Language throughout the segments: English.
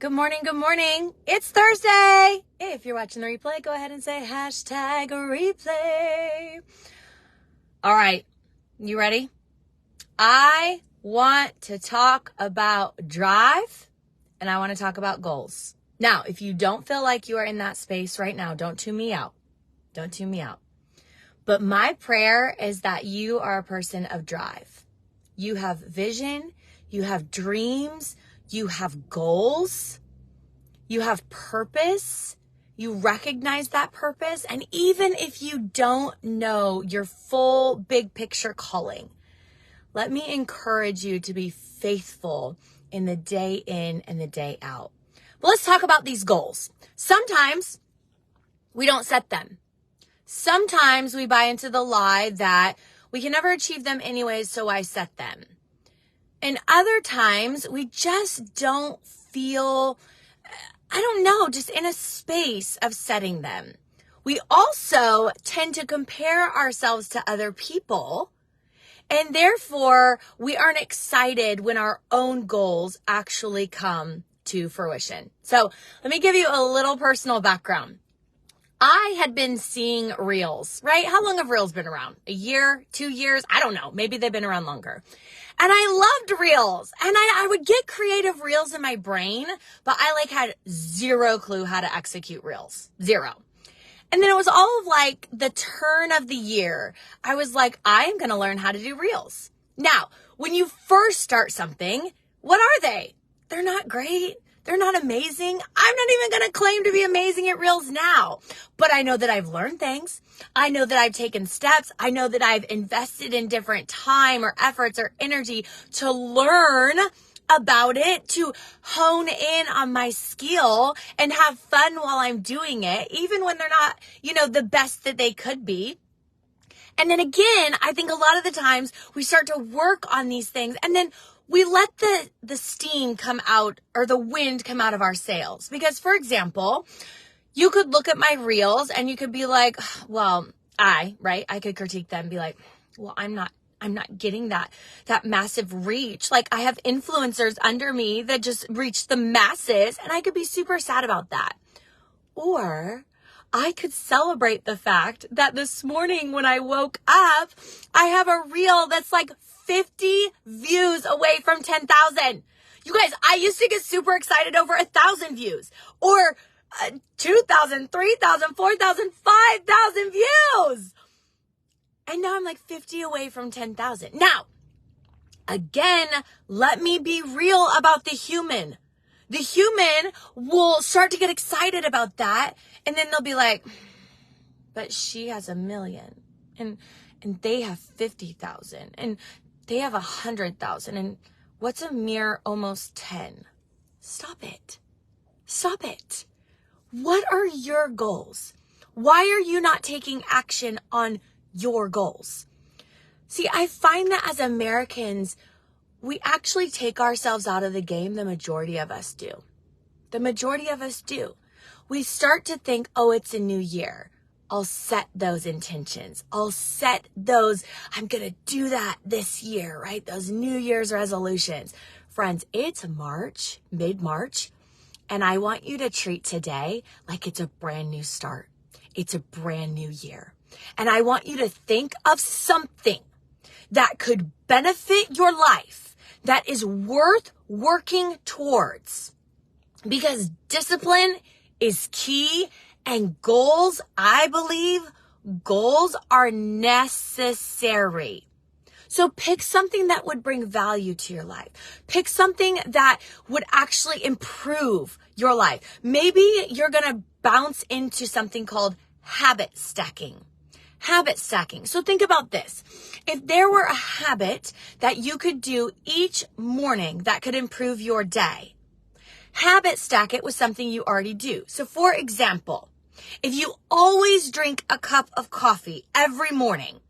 Good morning, good morning. It's Thursday. If you're watching the replay, go ahead and say hashtag replay. All right, you ready? I want to talk about drive and I want to talk about goals. Now, if you don't feel like you are in that space right now, don't tune me out. Don't tune me out. But my prayer is that you are a person of drive. You have vision, you have dreams, you have goals, you have purpose, you recognize that purpose, and even if you don't know your full big picture calling, let me encourage you to be faithful in the day in and the day out. But let's talk about these goals. Sometimes we don't set them. Sometimes we buy into the lie that we can never achieve them anyways, so I set them. And other times we just don't feel, just in a space of setting them. We also tend to compare ourselves to other people, and therefore we aren't excited when our own goals actually come to fruition. So let me give you a little personal background. I had been seeing Reels, right? How long have Reels been around? A year, 2 years? I don't know. Maybe they've been around longer. And I loved Reels. And I would get creative Reels in my brain, but I had zero clue how to execute Reels. Zero. And then it was all of the turn of the year. I was like, I am going to learn how to do Reels. Now, when you first start something, what are they? They're not great. They're not amazing. I'm not even going to claim to be amazing at Reels now, but I know that I've learned things. I know that I've taken steps. I know that I've invested in different time or efforts or energy to learn about it, to hone in on my skill and have fun while I'm doing it, even when they're not, the best that they could be. And then again, I think a lot of the times we start to work on these things and then we let the steam come out or the wind come out of our sails. Because, for example, you could look at my Reels and you could be like, well, I could critique them and be like, well, I'm not getting that massive reach. I have influencers under me that just reach the masses, and I could be super sad about that. Or I could celebrate the fact that this morning when I woke up, I have a Reel that's 50 views away from 10,000. You guys, I used to get super excited over 1,000 views or 2,000, 3,000, 4,000, 5,000 views. And now I'm 50 away from 10,000. Now, again, let me be real about the human. The human will start to get excited about that. And then they'll be like, but she has 1 million and they have 50,000 and they have 100,000. And what's a mere almost 10? Stop it. Stop it. What are your goals? Why are you not taking action on your goals? See, I find that as Americans, we actually take ourselves out of the game. The majority of us do. The majority of us do. We start to think, oh, it's a new year. I'll set those intentions. I'll set those, I'm going to do that this year, right? Those New Year's resolutions. Friends, it's March, mid-March, and I want you to treat today like it's a brand new start. It's a brand new year. And I want you to think of something that could benefit your life that is worth working towards. Because discipline is key, and goals, I believe, goals are necessary. So pick something that would bring value to your life. Pick something that would actually improve your life. Maybe you're going to bounce into something called habit stacking. Habit stacking. So think about this. If there were a habit that you could do each morning that could improve your day, habit stack it with something you already do. So for example, if you always drink a cup of coffee every morning,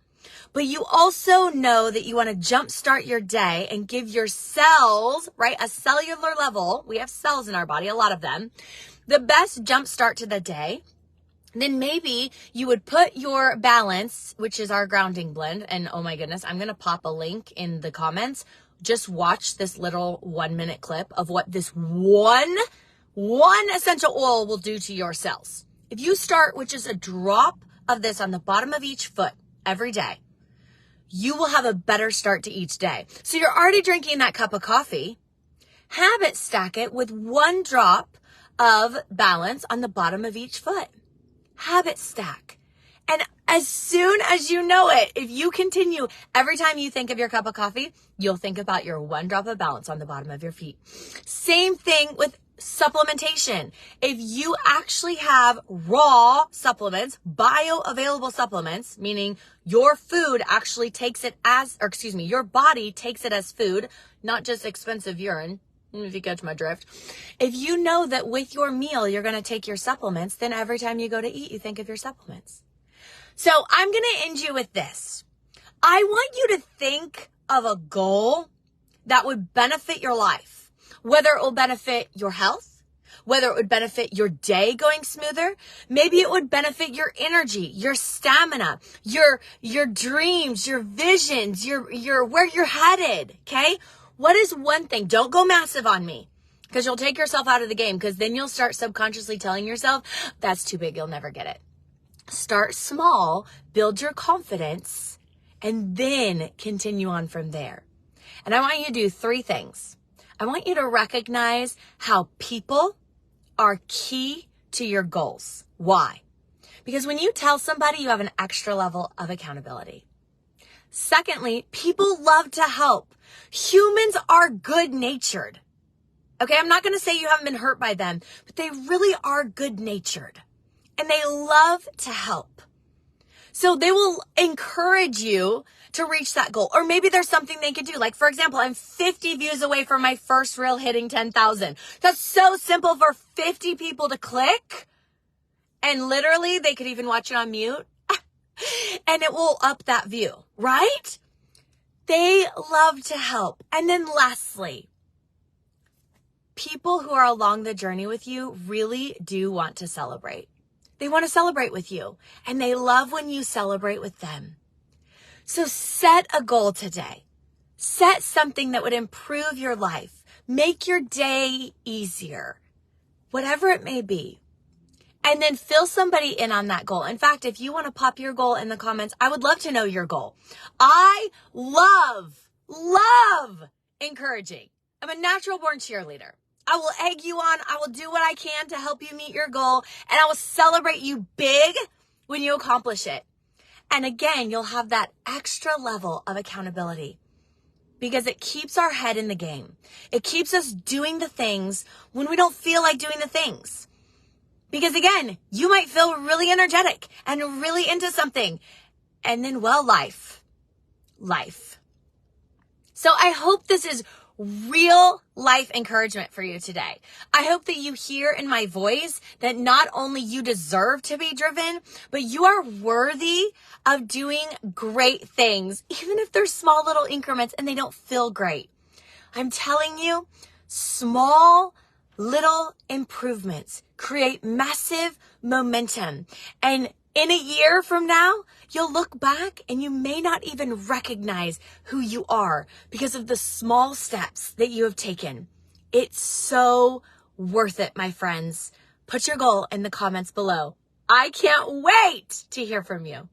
but you also know that you want to jumpstart your day and give your cells, right, a cellular level, we have cells in our body, a lot of them, the best jumpstart to the day, then maybe you would put your balance, which is our grounding blend, and oh my goodness, I'm going to pop a link in the comments. Just watch this little 1-minute clip of what this one one essential oil will do to your cells. If you start with just a drop of this on the bottom of each foot every day, you will have a better start to each day. So you're already drinking that cup of coffee. Habit stack it with one drop of balance on the bottom of each foot. Habit stack. And as soon as you know it, if you continue, every time you think of your cup of coffee, you'll think about your one drop of balance on the bottom of your feet. Same thing with supplementation. If you actually have raw supplements, bioavailable supplements, meaning your food actually takes it as, your body takes it as food, not just expensive urine, if you catch my drift. If you know that with your meal, you're going to take your supplements, then every time you go to eat, you think of your supplements. So I'm going to end you with this. I want you to think of a goal that would benefit your life, whether it will benefit your health, whether it would benefit your day going smoother. Maybe it would benefit your energy, your stamina, your dreams, your visions, your where you're headed. Okay. What is one thing? Don't go massive on me, because you'll take yourself out of the game, because then you'll start subconsciously telling yourself that's too big. You'll never get it. Start small, build your confidence, and then continue on from there. And I want you to do 3 things. I want you to recognize how people are key to your goals. Why? Because when you tell somebody, you have an extra level of accountability. Secondly, people love to help. Humans are good-natured. Okay, I'm not going to say you haven't been hurt by them, but they really are good-natured. And they love to help. So they will encourage you to reach that goal. Or maybe there's something they could do. Like, for example, I'm 50 views away from my first reel hitting 10,000. That's so simple for 50 people to click. And literally, they could even watch it on mute. And it will up that view, right? They love to help. And then lastly, people who are along the journey with you really do want to celebrate. They want to celebrate with you, and they love when you celebrate with them. So set a goal today. Set something that would improve your life, make your day easier, whatever it may be. And then fill somebody in on that goal. In fact, if you want to pop your goal in the comments, I would love to know your goal. I love encouraging. I'm a natural born cheerleader. I will egg you on. I will do what I can to help you meet your goal. And I will celebrate you big when you accomplish it. And again, you'll have that extra level of accountability, because it keeps our head in the game. It keeps us doing the things when we don't feel like doing the things. Because again, you might feel really energetic and really into something. And then, life. So I hope this is real life encouragement for you today. I hope that you hear in my voice that not only you deserve to be driven, but you are worthy of doing great things, even if they're small little increments and they don't feel great. I'm telling you, small little improvements create massive momentum. And in a year from now, you'll look back and you may not even recognize who you are because of the small steps that you have taken. It's so worth it, my friends. Put your goal in the comments below. I can't wait to hear from you.